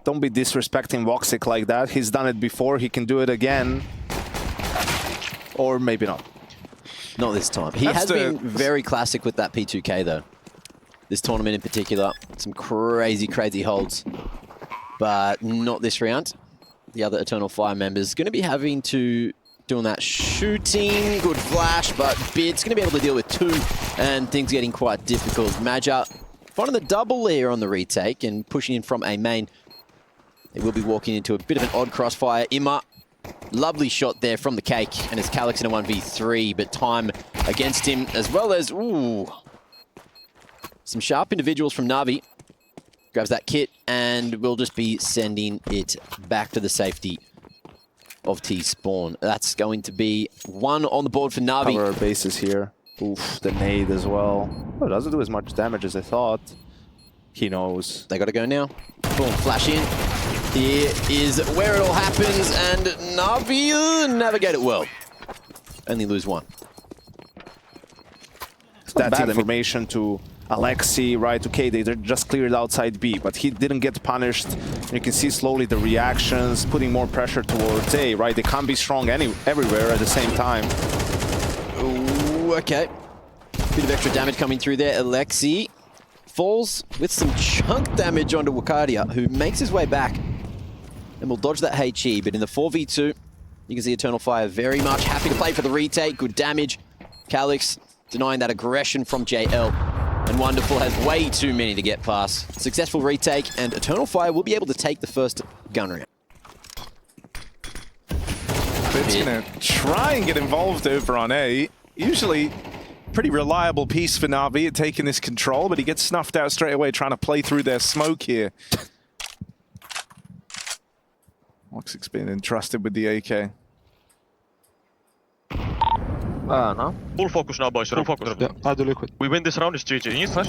Don't be disrespecting Voxic like that. He's done it before. He can do it again. Or maybe not. Not this time. He has been very classic with that P2K, though. This tournament in particular. Some crazy, crazy holds. But not this round. The other Eternal Fire members going to be having to doing that shooting. Good flash, but Bit's going to be able to deal with two, and things getting quite difficult. Major finding the double here on the retake and pushing in from a main. They will be walking into a bit of an odd crossfire. Ima, lovely shot there from the cake, and it's Calix in a 1v3, but time against him, as well as, ooh, some sharp individuals from NAVI. Grabs that kit, and we'll just be sending it back to the safety of T-Spawn. That's going to be one on the board for NAVI. Cover our bases here. Oof, the nade as well. Oh, it doesn't do as much damage as I thought. He knows. They got to go now. Boom, flash in. Here is where it all happens, and NAVI navigate it well. Only lose one. That's information to Alexi, right? Okay, they just cleared outside B, but he didn't get punished. You can see slowly the reactions, putting more pressure towards A, right? They can't be strong everywhere at the same time. Ooh, okay. Bit of extra damage coming through there. Alexi falls with some chunk damage onto Wakadia, who makes his way back and will dodge that HE. But in the 4v2, you can see Eternal Fire very much happy to play for the retake. Good damage. Calix denying that aggression from JL. And Wonderful has way too many to get past. Successful retake, and Eternal Fire will be able to take the first gun round. Bit's going to try and get involved over on A. Usually, pretty reliable piece for NAVI at taking this control, but he gets snuffed out straight away trying to play through their smoke here. Voxic's been entrusted with the AK. No. Full focus now, boys. Full focus. Yeah, I do liquid. We win this round, it's GG. You need flash?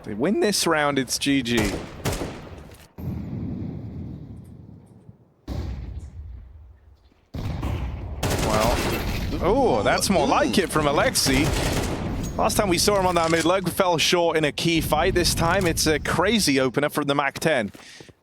They win this round, it's GG. Well, oh, that's more like it from Alexi. Last time we saw him on that mid leg, fell short in a key fight. This time, it's a crazy opener from the MAC-10.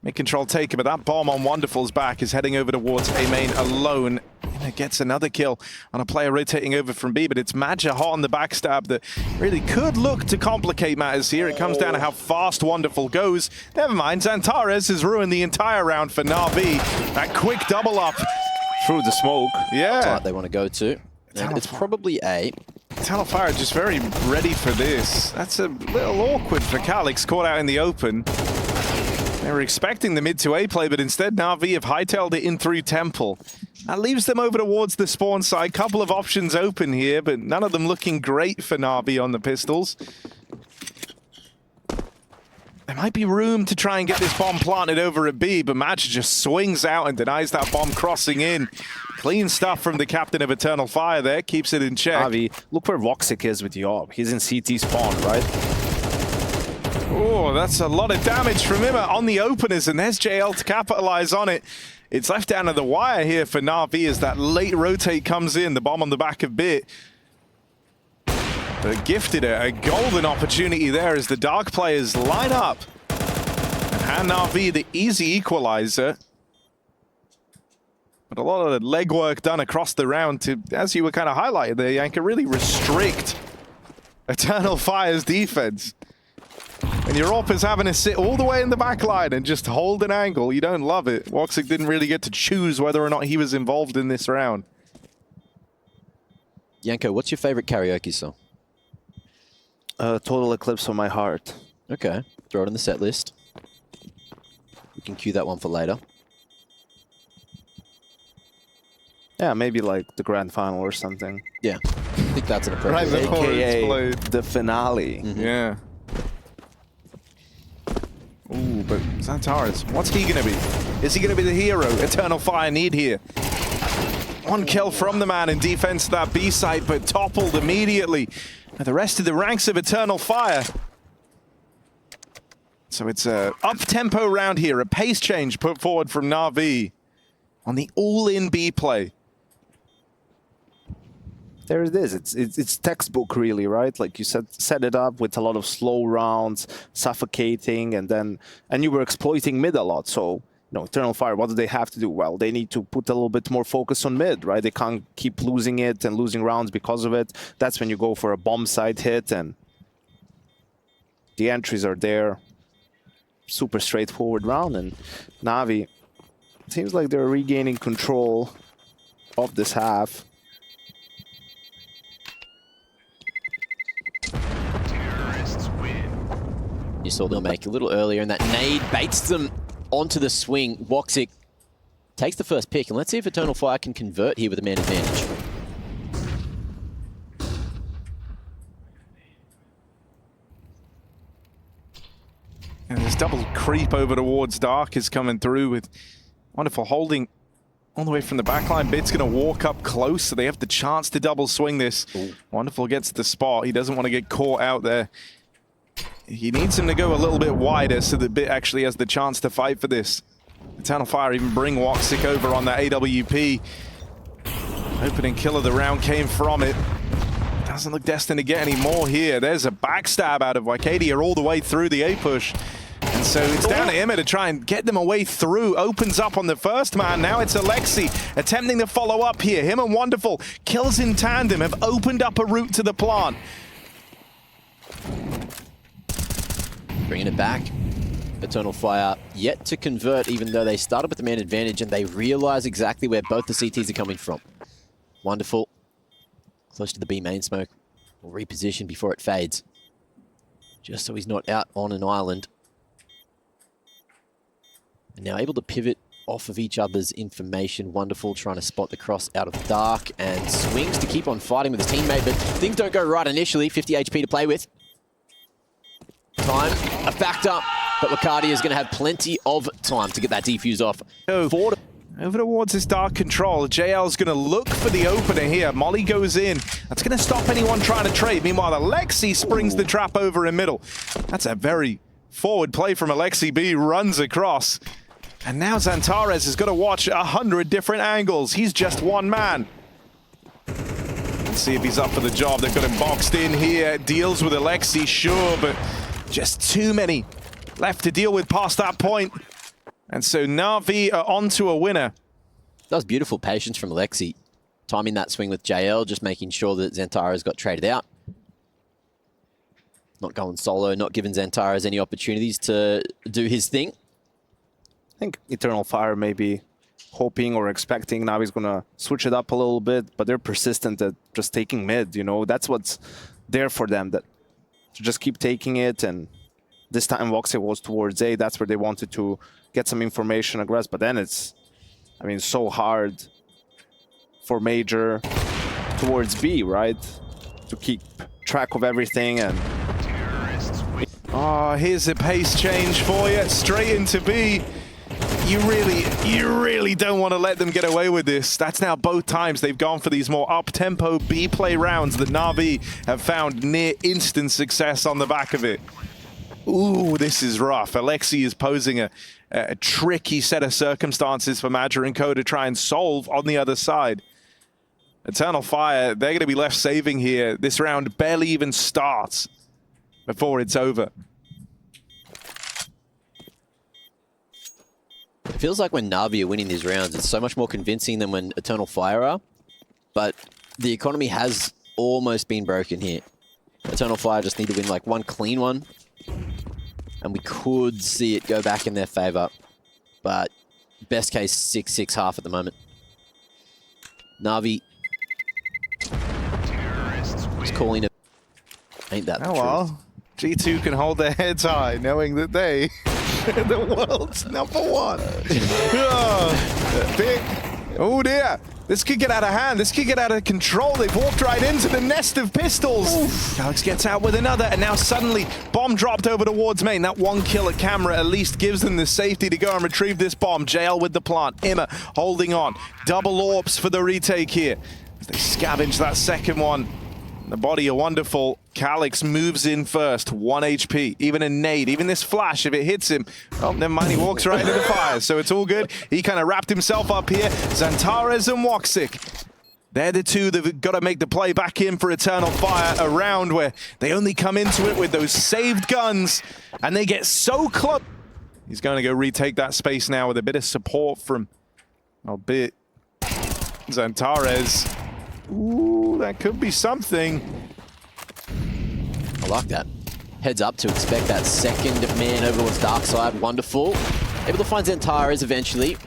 Mid-control taken, but that bomb on Wonderful's back is heading over towards A main alone. And it gets another kill on a player rotating over from B, but it's Major hot on the backstab that really could look to complicate matters here. It comes down to how fast Wonderful goes. Never mind, Xantares has ruined the entire round for NAVI. That quick double up Through the smoke. Yeah. Site they want to go to. And it's probably A. Eternal Fire just very ready for this. That's a little awkward for Calix, caught out in the open. They were expecting the mid to A play, but instead NAVI have hightailed it in through Temple. That leaves them over towards the spawn side. Couple of options open here, but none of them looking great for NAVI on the pistols. There might be room to try and get this bomb planted over at B, but Match just swings out and denies that bomb crossing in. Clean stuff from the captain of Eternal Fire there, keeps it in check. Navi, look where Voxic is with Yob. He's in CT spawn, right? Oh, that's a lot of damage from him on the openers, and there's JL to capitalize on it. It's left down to the wire here for NAVI as that late rotate comes in, the bomb on the back of Bit. But gifted a golden opportunity there as the Dark players line up and hand NAVI the easy equalizer. But a lot of the legwork done across the round to, as you were kind of highlighted there, Yanka, really restrict Eternal Fire's defense. And your op is having to sit all the way in the back line and just hold an angle. You don't love it. Voxic didn't really get to choose whether or not he was involved in this round. Yanko, what's your favorite karaoke song? Total Eclipse of My Heart. Okay, throw it in the set list. We can cue that one for later. Yeah, maybe like the grand final or something. Yeah, I think that's an appropriate. Right before AKA the finale. Mm-hmm. Yeah. Ooh, but Xantares, what's he going to be? Is he going to be the hero Eternal Fire need here? One kill from the man in defense of that B site, but toppled immediately. And the rest of the ranks of Eternal Fire. So it's a up-tempo round here, a pace change put forward from NAVI on the all-in B play. There it is. It's textbook, really, right? Like you said, set it up with a lot of slow rounds, suffocating, and you were exploiting mid a lot. So, Eternal Fire, what do they have to do? Well, they need to put a little bit more focus on mid, right? They can't keep losing it and losing rounds because of it. That's when you go for a bomb site hit, and the entries are there. Super straightforward round, and Navi, it seems like they're regaining control of this half. You saw them make a little earlier, and that nade baits them onto the swing. Woxic takes the first pick, and let's see if Eternal Fire can convert here with a man advantage. And this double creep over towards Dark is coming through with wonderful holding all the way from the backline. Bid's going to walk up close, so they have the chance to double swing this. Ooh. Wonderful gets the spot. He doesn't want to get caught out there. He needs him to go a little bit wider so that Bit actually has the chance to fight for this. Eternal Fire even bring Woxic over on that AWP. Opening kill of the round came from it. Doesn't look destined to get any more here. There's a backstab out of Wycadia all the way through the A push. And so it's down to Emma to try and get them away through. Opens up on the first man. Now it's Alexi attempting to follow up here. Him and Wonderful, kills in tandem, have opened up a route to the plant. Bringing it back. Eternal Fire yet to convert, even though they started with the man advantage and they realize exactly where both the CTs are coming from. Wonderful. Close to the B main smoke. Will reposition before it fades. Just so he's not out on an island. And now able to pivot off of each other's information. Wonderful, trying to spot the cross out of Dark and swings to keep on fighting with his teammate, but things don't go right initially. 50 HP to play with. Time a factor, but Wycadia is going to have plenty of time to get that defuse off. Over towards this Dark control. JL's going to look for the opener here. Molly goes in. That's going to stop anyone trying to trade. Meanwhile, Alexi springs the trap over in middle. That's a very forward play from Alexi B. Runs across. And now Xantares has got to watch 100 different angles. He's just one man. Let's see if he's up for the job. They've got him boxed in here. Deals with Alexi, sure, but just too many left to deal with past that point. And so Navi are onto a winner. That was beautiful patience from Alexi. Timing that swing with JL, just making sure that Xantares got traded out. Not going solo, not giving Xantares any opportunities to do his thing. I think Eternal Fire may be hoping or expecting Navi's going to switch it up a little bit, but they're persistent at just taking mid, That's what's there for them, that to just keep taking it. And this time Woxic was towards A. That's where they wanted to get some information, aggress. But then it's, so hard for Major towards B, right? To keep track of everything. And oh, here's a pace change for you. Straight into B. You really don't want to let them get away with this. That's now both times they've gone for these more up-tempo B-play rounds that Navi have found near instant success on the back of it. Ooh, this is rough. Alexi is posing a tricky set of circumstances for Major and Co to try and solve on the other side. Eternal Fire, they're going to be left saving here. This round barely even starts before it's over. It feels like when Navi are winning these rounds, it's so much more convincing than when Eternal Fire are. But the economy has almost been broken here. Eternal Fire just need to win like one clean one. And we could see it go back in their favor. But best case, 6-6 half at the moment. Navi is calling it. Ain't that the truth? Well, G2 can hold their heads high knowing that they are the world's #1. Oh dear. This could get out of hand. This could get out of control. They've walked right into the nest of pistols. Oof. Alex gets out with another, and now suddenly bomb dropped over towards main. That one kill at camera at least gives them the safety to go and retrieve this bomb. JL with the plant. Emma holding on. Double orbs for the retake here. As they scavenge that second one. The body are wonderful. Calix moves in first, 1 HP. Even a nade, even this flash, if it hits him, oh, never mind, he walks right into the fire. So it's all good. He kind of wrapped himself up here. Xantares and Woxic. They're the two that have got to make the play back in for Eternal Fire, a round where they only come into it with those saved guns, and they get so close. He's going to go retake that space now with a bit of support from, albeit, Xantares. Ooh, that could be something. I like that. Heads up to expect that second man over towards dark side. Wonderful. Able to find Xantares eventually.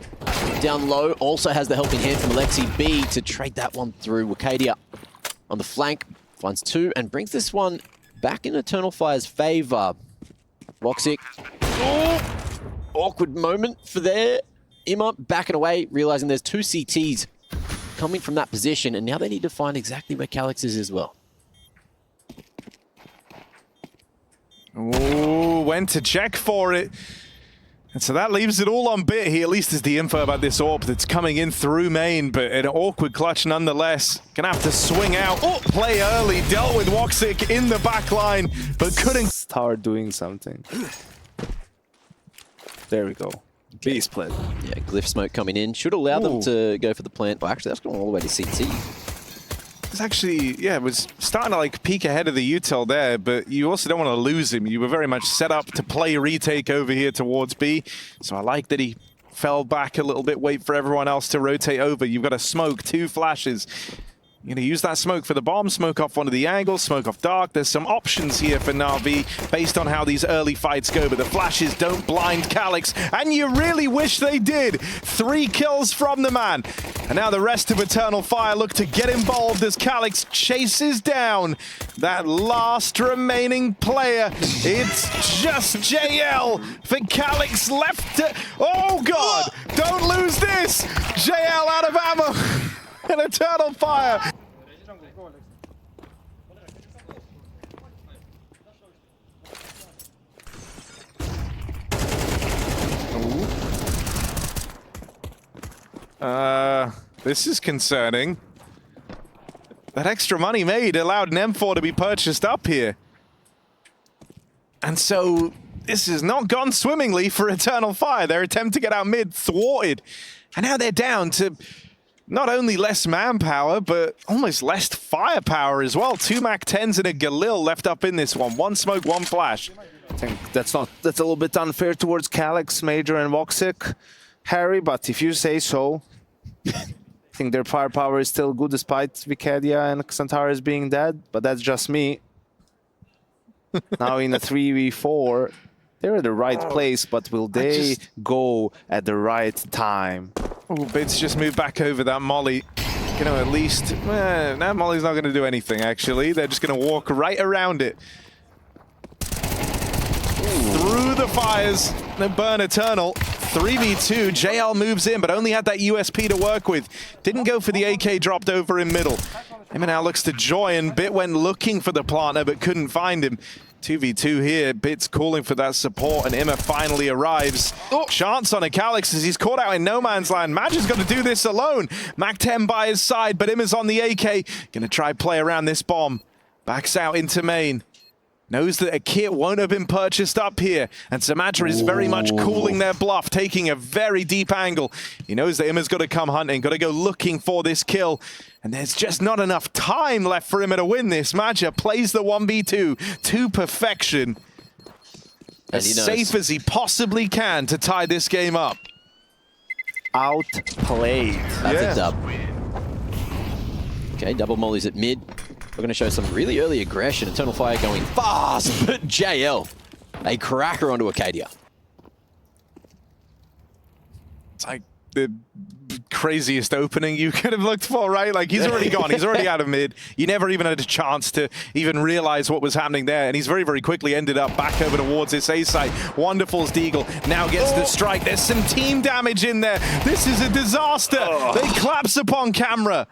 Down low, also has the helping hand from Alexi B to trade that one through. Wakadia on the flank, finds two and brings this one back in Eternal Fire's favor. Roxic. Oh, awkward moment for there. Ima backing away, realizing there's two CTs coming from that position, and now they need to find exactly where Calix is as well. Oh, went to check for it. And so that leaves it all on Bit. He at least has the info about this AWP that's coming in through main, but an awkward clutch nonetheless. Gonna have to swing out. Oh, play early. Dealt with Woxic in the back line, but couldn't start doing something. There we go. B split. Yeah, Glyph smoke coming in. Should allow them to go for the plant. Oh, actually, that's going all the way to CT. It's actually, yeah, it was starting to like peek ahead of the util there, but you also don't want to lose him. You were very much set up to play retake over here towards B. So I like that he fell back a little bit, wait for everyone else to rotate over. You've got a smoke, two flashes. You're going to use that smoke for the bomb, smoke off one of the angles, smoke off dark. There's some options here for NAVI based on how these early fights go, but the flashes don't blind Calix, and you really wish they did. 3 kills from the man. And now the rest of Eternal Fire look to get involved as Calix chases down that last remaining player. It's just JL for Calix left to... Oh, God! Don't lose this! JL out of ammo. An Eternal Fire. This is concerning. That extra money made allowed an M4 to be purchased up here. And so this has not gone swimmingly for Eternal Fire. Their attempt to get out mid thwarted. And now they're down to not only less manpower, but almost less firepower as well. 2 MAC-10s and a Galil left up in this one. 1 smoke, 1 flash. I think that's a little bit unfair towards Calix, Major, and Woxic, Harry, but if you say so. I think their firepower is still good despite Vicadia and Xantares being dead, but that's just me. Now in a 3v4, they're at the right place, but will they go at the right time? Oh, Bid's just moved back over that Molly. Gonna at least... now Molly's not gonna do anything, actually. They're just gonna walk right around it. Through the fires, the burn Eternal. 3v2, JL moves in, but only had that USP to work with. Didn't go for the AK, dropped over in middle. Ima now looks to join. Bit went looking for the planter, but couldn't find him. 2v2 here, Bit's calling for that support, and Ima finally arrives. Chance on a Calix as he's caught out in no man's land. Magic's got to do this alone. MAC-10 by his side, but Ima's on the AK. Gonna try play around this bomb. Backs out into main. Knows that a kit won't have been purchased up here, and Symmetra is very much calling their bluff, taking a very deep angle. He knows that Ima's got to come hunting, got to go looking for this kill, and there's just not enough time left for Ima to win this. Maggia plays the 1v2 to perfection, as safe as he possibly can to tie this game up. Outplayed. That's a dub. Okay, double mollies at mid. We're going to show some really early aggression. Eternal Fire going fast, but JL, a cracker onto Acadia. It's like the craziest opening you could have looked for, right? Like, he's already gone. He's already out of mid. You never even had a chance to even realize what was happening there. And he's very, very quickly ended up back over towards this A site. Wonderful Deagle now gets the strike. There's some team damage in there. This is a disaster. They collapse upon camera.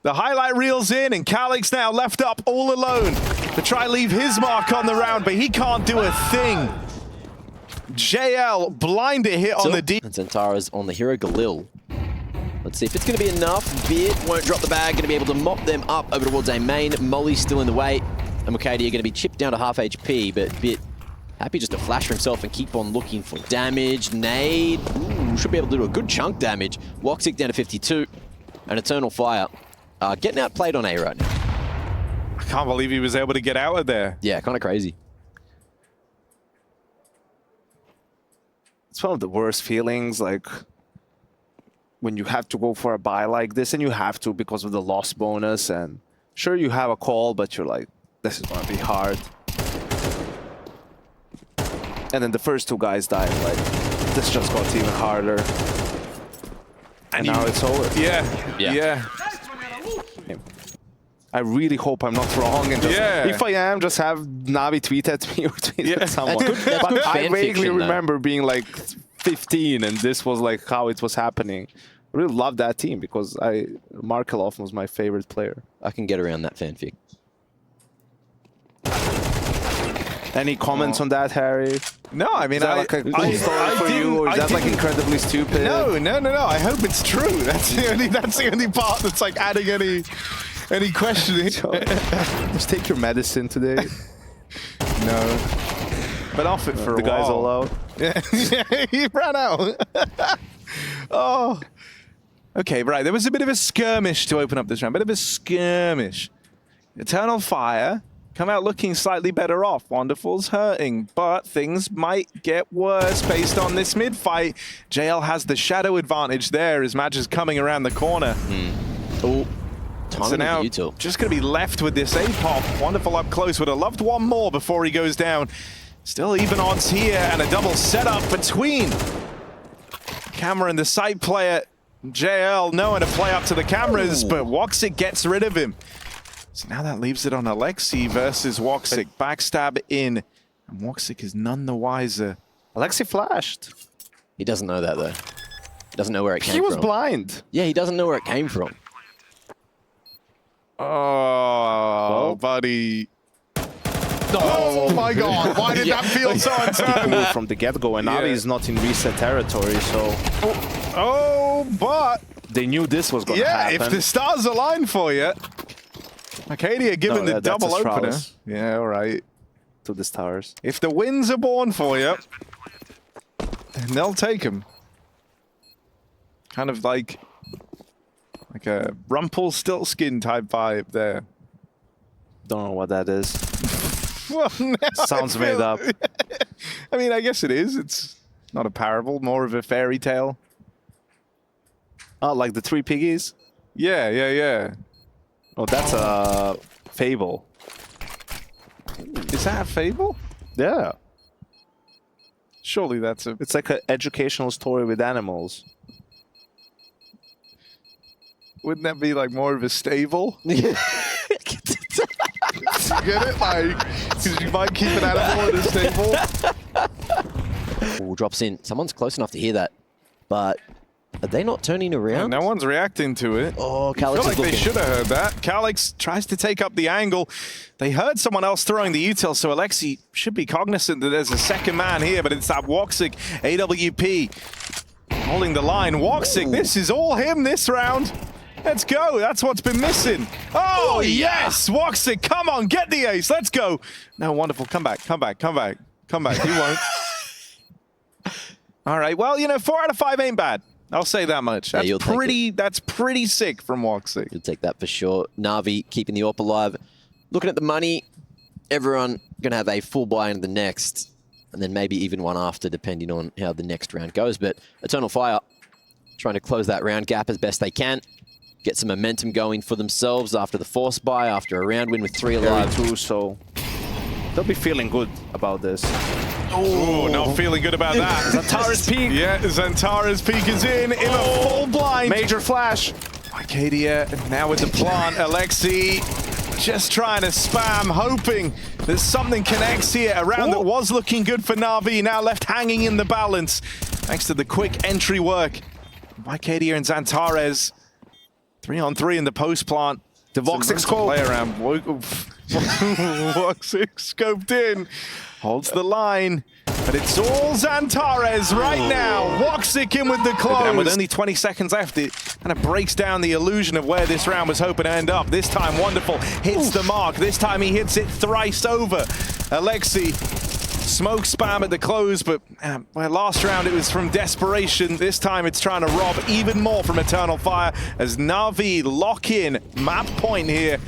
The highlight reels in, and Calix now left up all alone to try leave his mark on the round, but he can't do a thing. JL blinded hit on the D. And Xantares on the hero Galil. Let's see if it's going to be enough. Bit won't drop the bag, going to be able to mop them up over towards a main. Molly's still in the way, and Mukadia going to be chipped down to half HP, but Bit happy just to flash for himself and keep on looking for damage. Nade, should be able to do a good chunk damage. Woxic down to 52, and Eternal Fire Getting outplayed on A right now. I can't believe he was able to get out of there. Yeah, kind of crazy. It's one of the worst feelings, like when you have to go for a buy like this, and you have to because of the loss bonus, and sure you have a call, but you're like, this is gonna be hard. And then the first two guys died, like this just got even harder. And now it's over. Yeah. I really hope I'm not wrong, and just, if I am, just have Navi tweet at me or tweet at someone. But I vaguely remember being like 15, and this was like how it was happening. I really love that team because Markelov was my favorite player. I can get around that fanfic. Any comments on that, Harry? No, I mean, is that like a cool story for you, or is that like incredibly stupid? No. I hope it's true. That's the only part that's like adding any questioning. Just take your medicine today. No. But off it for a while. The guy's all out. Yeah, he ran out. Oh. Okay, right. There was a bit of a skirmish to open up this round. Bit of a skirmish. Eternal Fire come out looking slightly better off. Wonderful's hurting, but things might get worse based on this mid-fight. JL has the shadow advantage there as Madge is coming around the corner. Oh. So now, just going to be left with this A-pop. Wonderful up close. Would have loved one more before he goes down. Still even odds here, and a double setup between Camera and the side player. JL knowing to play up to the cameras, but Woxic gets rid of him. So now that leaves it on Alexi versus Woxic. Backstab in, and Woxic is none the wiser. Alexi flashed. He doesn't know that, though. He doesn't know where it came from. He was blind. Yeah, he doesn't know where it came from. Oh, buddy. Oh my god, why did that feel so uncertain? From the get-go, and Navi is not in reset territory, so... Oh, but... They knew this was going to happen. Yeah, if the stars align for you. Arcadia given the double opener. Yeah, all right. To the stars. If the winds are born for you, then they'll take them. Kind of like a Rumpelstiltskin type vibe there. Don't know what that is. Well, sounds made up. I mean, I guess it is. It's not a parable, more of a fairy tale. Oh, like the Three Piggies? Yeah. Oh, that's a fable. Is that a fable? Yeah. Surely that's a... It's like an educational story with animals. Wouldn't that be like more of a stable? Get it? Like, because you might keep an animal in a stable. Ooh, drops in. Someone's close enough to hear that, but are they not turning around? No one's reacting to it. Oh, Calix I feel like is looking. they should have heard that. Calix tries to take up the angle. They heard someone else throwing the util, so Alexi should be cognizant that there's a second man here, but it's that Woxic AWP holding the line. Woxic, this is all him this round. Let's go. That's what's been missing. Oh, yes. Woxic, come on, get the ace. Let's go. No, wonderful. Come back. He won't. All right. Well, you know, 4 out of 5 ain't bad. I'll say that much. That's that's pretty sick from Woxic. You'll take that for sure. Navi keeping the AWP alive. Looking at the money, everyone going to have a full buy into the next, and then maybe even one after, depending on how the next round goes. But Eternal Fire trying to close that round gap as best they can. Get some momentum going for themselves after the force buy, after a round win with 3 alive. Too, so they'll be feeling good about this. Oh, not feeling good about that. Xantara's peak. Yeah, Xantara's peak is in a full blind. Major flash. Arcadia now with the plant. Alexi just trying to spam, hoping that something connects here. A round that was looking good for Navi, now left hanging in the balance. Thanks to the quick entry work. Arcadia and Xantares. 3-on-3 in the post plant. The Woxic scope. Play around. Woxic scoped in. Holds the line. But it's all Xantares right now. Woxic in with the close. And with only 20 seconds left, it kind of breaks down the illusion of where this round was hoping to end up. This time, Wonderful hits the mark. This time, he hits it thrice over. Alexi, smoke spam at the close, but where last round it was from desperation. This time, it's trying to rob even more from Eternal Fire as Navi lock in map point here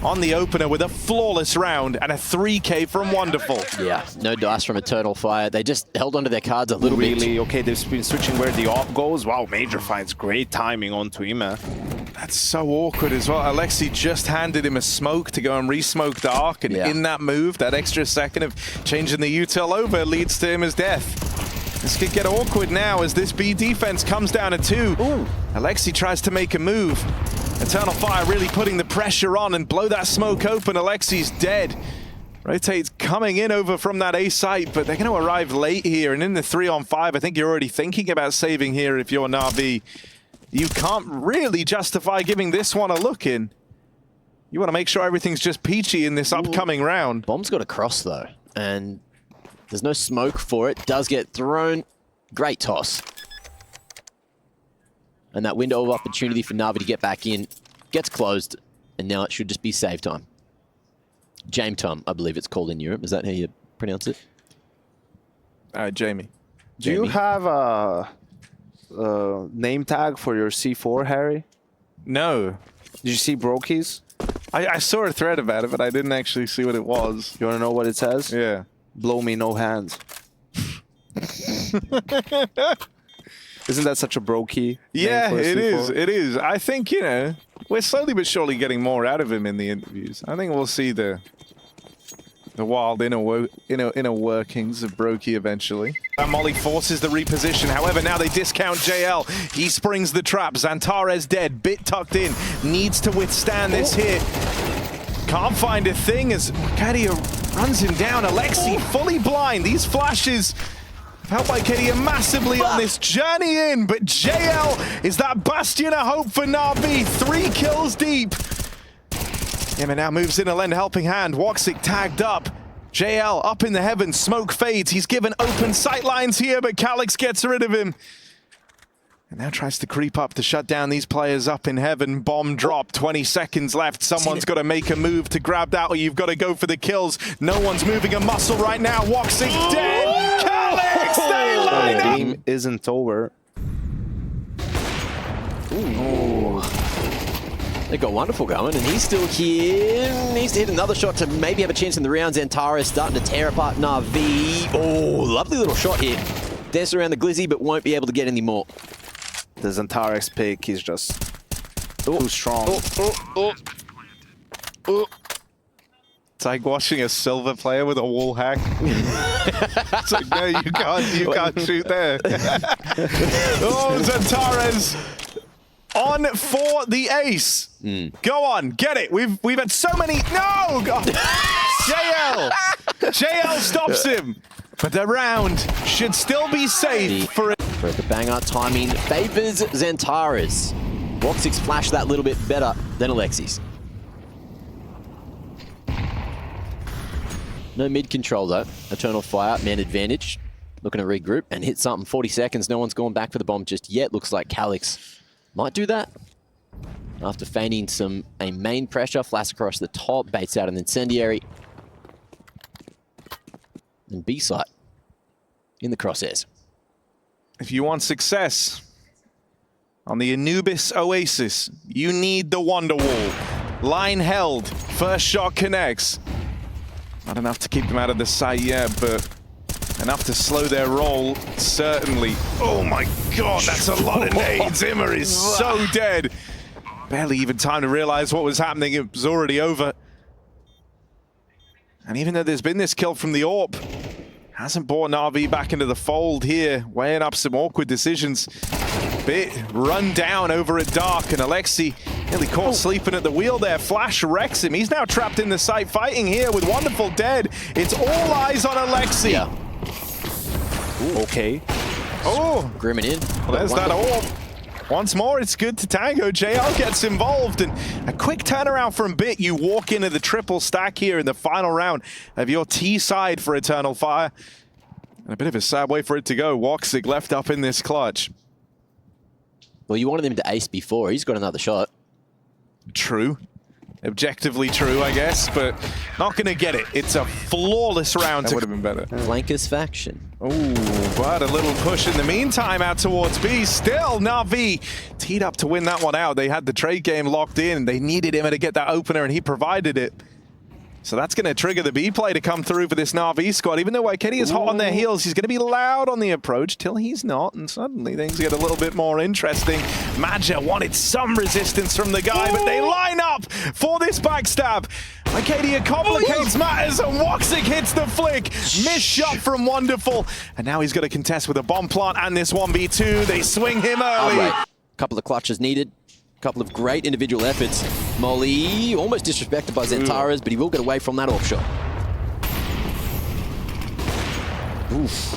on the opener with a flawless round and a 3K from Wonderful. Yeah, no dice from Eternal Fire. They just held onto their cards a little bit. Really? Okay, they've been switching where the op goes. Wow, major fights. Great timing onto him. That's so awkward as well. Alexi just handed him a smoke to go and re-smoke Dark, and in that move, that extra second of changing the util over leads to him as death. This could get awkward now as this B defense comes down to 2. Ooh. Alexi tries to make a move. Eternal Fire really putting the pressure on and blow that smoke open. Alexi's dead. Rotate's coming in over from that A site, but they're going to arrive late here. And in the 3-on-5, I think you're already thinking about saving here if you're Na'Vi. You can't really justify giving this one a look in. You want to make sure everything's just peachy in this upcoming round. Bomb's got a cross though, and there's no smoke for it. Does get thrown. Great toss. And that window of opportunity for Na'Vi to get back in gets closed, and now it should just be save time. Jame time, I believe it's called in Europe. Is that how you pronounce it? Jamie. Do you have a name tag for your C4, Harry? No. Did you see Brokey's? I saw a thread about it, but I didn't actually see what it was. You want to know what it says? Yeah. Blow me, no hands. Isn't that such a Brokey? Yeah, it is. It is. I think, you know, we're slowly but surely getting more out of him in the interviews. I think we'll see the wild inner workings of Brokey eventually. That Molly forces the reposition. However, now they discount JL. He springs the trap. Xantares dead. Bit tucked in. Needs to withstand this hit. Can't find a thing as Kadia runs him down. Alexi fully blind. These flashes helped by Kadia massively on this journey in, but JL is that bastion of hope for Na'Vi. 3 kills deep. Yema now moves in a lend a helping hand. Woxic tagged up. JL up in the heavens. Smoke fades. He's given open sight lines here, but Calix gets rid of him. And now tries to creep up to shut down these players up in heaven. Bomb drop. 20 seconds left. Someone's got to make a move to grab that, or you've got to go for the kills. No one's moving a muscle right now. Woxic dead. Calix, stay lined The up. game isn't over. Ooh. They got Wonderful going, and he's still here. Needs to hit another shot to maybe have a chance in the round. Xantares starting to tear apart Na'Vi. Oh, lovely little shot here. Dares around the Glizzy, but won't be able to get any more. The Xantares pick is just too strong. It's like watching a silver player with a wall hack. It's like, no, you can't shoot there. Oh, Xantares on for the ace. Go on, get it. We've had so many. No, God. JL stops him, but the round should still be safe for it. The banger timing favors Xantares. Woxic's flashed that little bit better than Alexi's. No mid control though. Eternal Fire, man advantage. Looking to regroup and hit something. 40 seconds. No one's gone back for the bomb just yet. Looks like Calix might do that. After feigning a main pressure, flash across the top, baits out an incendiary. And B site in the crosshairs. If you want success on the Anubis Oasis, you need the Wonder Wall. Line held. First shot connects. Not enough to keep them out of the sight yet, but enough to slow their roll, certainly. Oh my God, that's a lot of nades. Immer is so dead. Barely even time to realize what was happening. It was already over. And even though there's been this kill from the AWP, hasn't brought Na'Vi back into the fold here, weighing up some awkward decisions. Bit run down over at Dark, and Alexi nearly caught sleeping at the wheel there. Flash wrecks him. He's now trapped in the site, fighting here with Wonderful dead. It's all eyes on Alexi. Yeah. Ooh, okay. Oh, Grimming in. well, there's that AWP. Once more, it's good to tango. JL gets involved, and a quick turnaround from Bit. You walk into the triple stack here in the final round of your T side for Eternal Fire. And a bit of a sad way for it to go. Woxic left up in this clutch. Well, you wanted him to ace before. He's got another shot. True. Objectively true, I guess, but not going to get it. It's a flawless round. That would have been better. Flankers faction. Ooh, but a little push in the meantime out towards B. Still, NAVI teed up to win that one out. They had the trade game locked in. They needed him to get that opener, and he provided it. So that's going to trigger the B play to come through for this NAVI squad. Even though YKD is hot on their heels, he's going to be loud on the approach till he's not, and suddenly things get a little bit more interesting. Maja wanted some resistance from the guy, but they line up for this backstab. YKD complicates matters, and Woxic hits the flick. Missed shot from Wonderful, and now he's got to contest with a bomb plant and this 1v2. They swing him early. Couple of clutches needed. Couple of great individual efforts. Molly almost disrespected by Xantares, but he will get away from that offshot. Oof.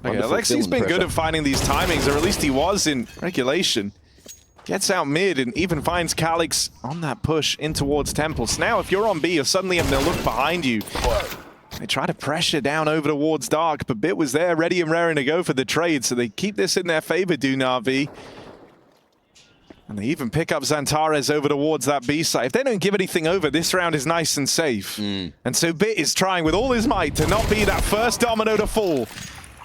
Okay, Alexi's been good at finding these timings, or at least he was in regulation. Gets out mid and even finds Calix on that push in towards Temples. Now, if you're on B, you're suddenly having to look behind you. They try to pressure down over towards Dark, but Bit was there, ready and raring to go for the trade, so they keep this in their favor, do NAVI. And they even pick up Xantares over towards that B side. If they don't give anything over, this round is nice and safe. And so Bit is trying with all his might to not be that first domino to fall.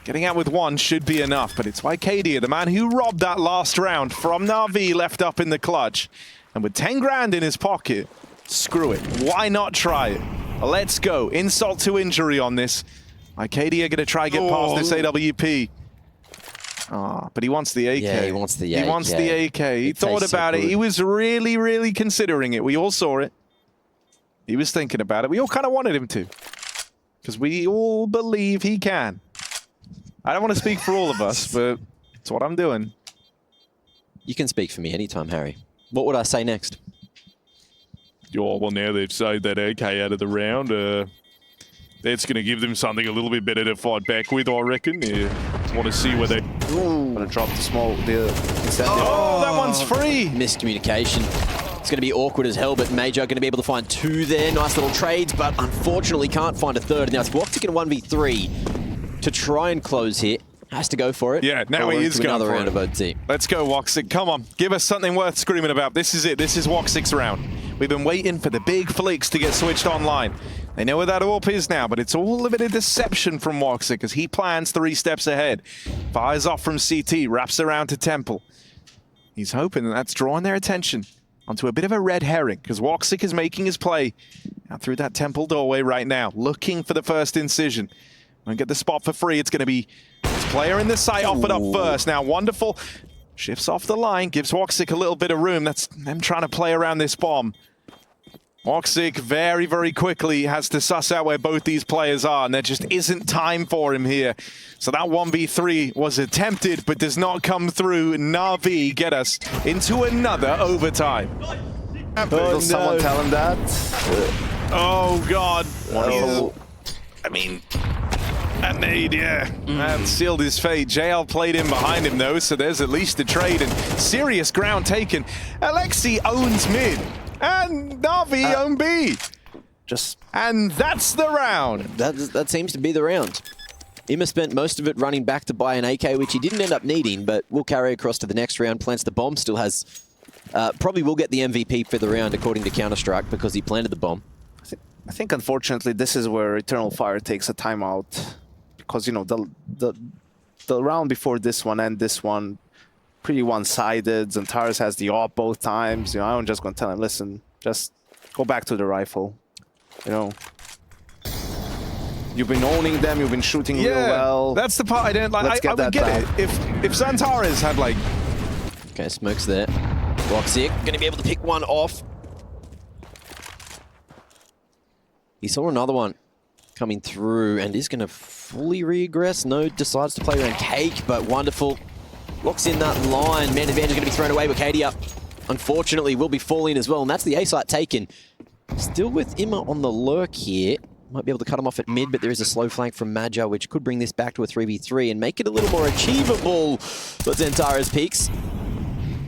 Getting out with one should be enough, but it's YKD, the man who robbed that last round from NAVI, left up in the clutch. And with 10 grand in his pocket, screw it. Why not try it? Let's go. Insult to injury on this. YKD are going to try get past this AWP. But he wants the AK. Yeah, he wants the AK. He wants the AK. He thought about it. He was really, really considering it. We all saw it. He was thinking about it. We all kind of wanted him to. Because we all believe he can. I don't want to speak for all of us, but it's what I'm doing. You can speak for me anytime, Harry. What would I say next? Well, now they've saved that AK out of the round. That's going to give them something a little bit better to fight back with, I reckon. Want to see where they... Gonna drop the smoke. That one's free. Miscommunication. It's going to be awkward as hell, but Major going to be able to find two there. Nice little trades, but unfortunately can't find a third. And now it's Woxic in 1v3 to try and close here. Has to go for it. Yeah, now he is going another for round it. of OT. Let's go, Woxic. Come on. Give us something worth screaming about. This is it. This is Woxic's round. We've been waiting for the big flicks to get switched online. They know where that AWP is now, but it's all a bit of deception from Woxic as he plans 3 steps ahead. Fires off from CT, wraps around to Temple. He's hoping that that's drawing their attention onto a bit of a red herring because Woxic is making his play out through that Temple doorway right now, looking for the first incision. Won't get the spot for free. It's going to be this player in the site offered up first. Now, Wonderful shifts off the line, gives Woxic a little bit of room. That's them trying to play around this bomb. Woxic very, very quickly has to suss out where both these players are, and there just isn't time for him here. So that 1v3 was attempted, but does not come through. NAVI get us into another overtime. Will someone tell him that? Oh, God. I mean, that nade, yeah. That sealed his fate. JL played in behind him, though, so there's at least a trade and serious ground taken. Alexi owns mid. And NAVI own B. And that's the round. That seems to be the round. Ima spent most of it running back to buy an AK, which he didn't end up needing, but will carry across to the next round. Plants the bomb, still has... probably will get the MVP for the round, according to Counter-Strike, because he planted the bomb. I think, unfortunately, this is where Eternal Fire takes a timeout. Because, you know, the round before this one and this one, pretty one-sided. Xantares has the AWP both times. You know, I'm just going to tell him, listen, just go back to the rifle. You know, you've been owning them, you've been shooting real well. That's the part I didn't like. I would get it if Xantares had like... Okay, smokes there. Woxic going to be able to pick one off. He saw another one coming through and is going to fully regress. No, decides to play around Cake, but Wonderful. Locks in that line. Man advantage is going to be thrown away. Kadia, unfortunately, will be falling as well. And that's the A site taken. Still with Ima on the lurk here. Might be able to cut him off at mid, but there is a slow flank from Maja, which could bring this back to a 3v3 and make it a little more achievable. But Xantares peaks.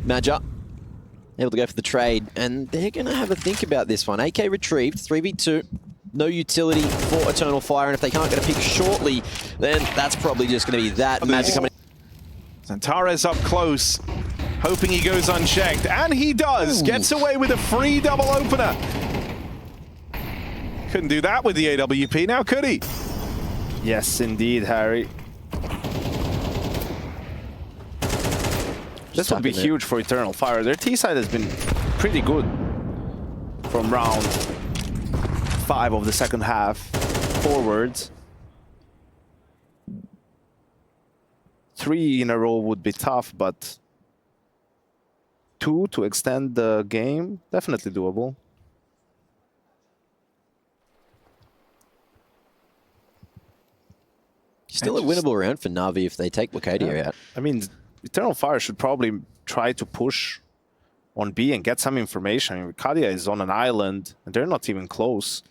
Maja able to go for the trade. And they're going to have a think about this one. AK retrieved, 3v2. No utility for Eternal Fire. And if they can't get a pick shortly, then that's probably just going to be that. Maja coming. Xantares up close, hoping he goes unchecked. And he does. Ooh. Gets away with a free double opener. Couldn't do that with the AWP now, could he? Yes, indeed, Harry. This would be huge for Eternal Fire. Their T side has been pretty good from round 5 of the second half forwards. 3 in a row would be tough, but 2 to extend the game, definitely doable. Still a winnable round for Navi if they take Wakadia out. I mean, Eternal Fire should probably try to push on B and get some information. I mean, Kadia is on an island, and they're not even close.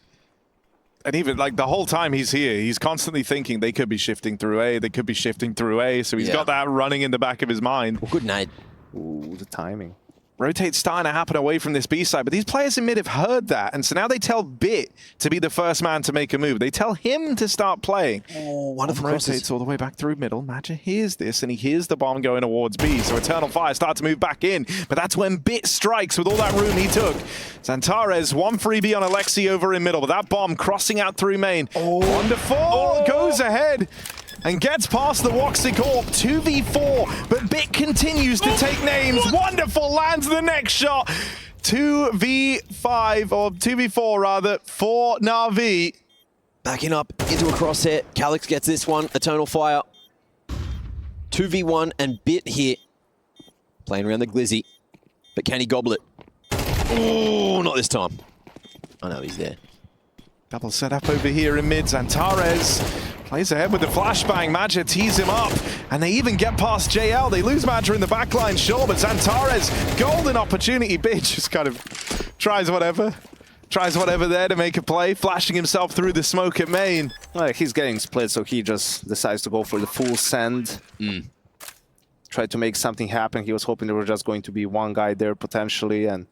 And even like the whole time he's here, he's constantly thinking they could be shifting through A, they could be shifting through A, so he's got that running in the back of his mind. Well, good night. Ooh, the timing. Rotate's starting to happen away from this B side, but these players in mid have heard that, and so now they tell Bit to be the first man to make a move. They tell him to start playing. Oh, wonderful Rotate's crosses. all the way back through middle. Magic hears this, and he hears the bomb going towards B, so Eternal Fire starts to move back in, but that's when Bit strikes with all that room he took. Zantares, 1 freebie on Alexi over in middle, but that bomb crossing out through main. Wonderful! Goes ahead and gets past the Woxic Orb. 2v4, but Bit continues to take names. Wonderful, lands the next shot. 2v5, or 2v4 rather, for Na'Vi. Backing up into a crosshair. Calix gets this one. Eternal Fire. 2v1 and Bit here. Playing around the glizzy. But can he gobble it? Oh, not this time. I know he's there. Double setup over here in mid. Zantares plays ahead with the flashbang. Madja tees him up, and they even get past JL. They lose Madja in the backline, sure, but Zantares, golden opportunity. Bit just kind of tries whatever there to make a play, flashing himself through the smoke at main. Well, he's getting split, so he just decides to go for the full send. Try to make something happen. He was hoping there was just going to be one guy there potentially, and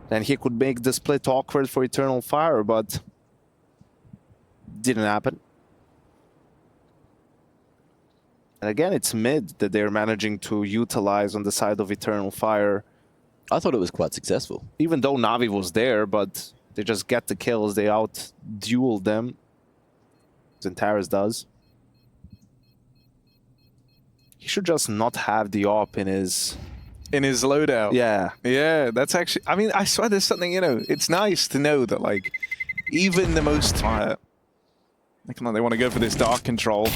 then he could make the split awkward for Eternal Fire, but didn't happen. And again, it's mid that they're managing to utilize on the side of Eternal Fire. I thought it was quite successful. Even though Navi was there, but they just get the kills. They out-duel them. Zantares does. He should just not have the op in his loadout. Yeah. Yeah, that's actually, I mean, I swear there's something, you know, it's nice to know that, like, even the most, like, they want to go for this dark control.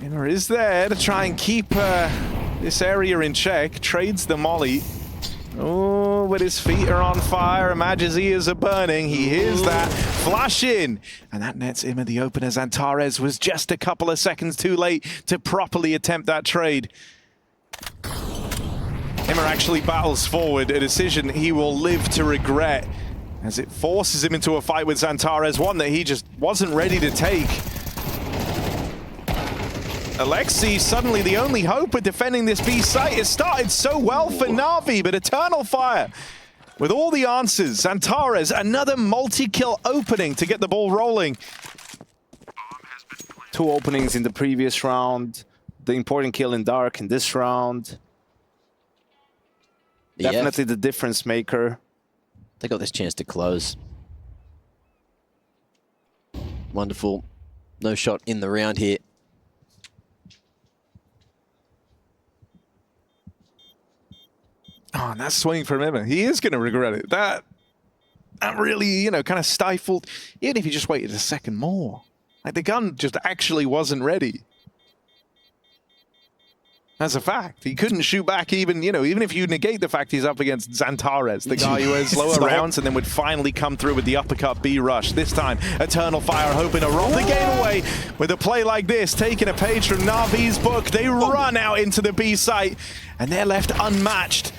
Inner is there to try and keep this area in check, trades the molly. Oh, but his feet are on fire, Madja's ears are burning, he hears that, flash in, and that nets him in the opener. Zantares was just a couple of seconds too late to properly attempt that trade. Immer actually battles forward, a decision he will live to regret, as it forces him into a fight with Zantares, one that he just wasn't ready to take. Alexi, suddenly the only hope of defending this B site. It started so well for Na'Vi, but Eternal Fire with all the answers. Zantares, another multi-kill opening to get the ball rolling. 2 openings in the previous round. The important kill in Dark in this round. Definitely the difference maker. They got this chance to close. Wonderful. No shot in the round here. Oh, and that swing from Emma, he is going to regret it. That really, you know, kind of stifled, even if he just waited a second more. Like, the gun just actually wasn't ready. As a fact, he couldn't shoot back even, you know, even if you negate the fact he's up against Zantares, the guy who has lower rounds and then would finally come through with the uppercut B rush. This time, Eternal Fire hoping to roll the game away with a play like this, taking a page from Na'Vi's book. They run out into the B site and they're left unmatched.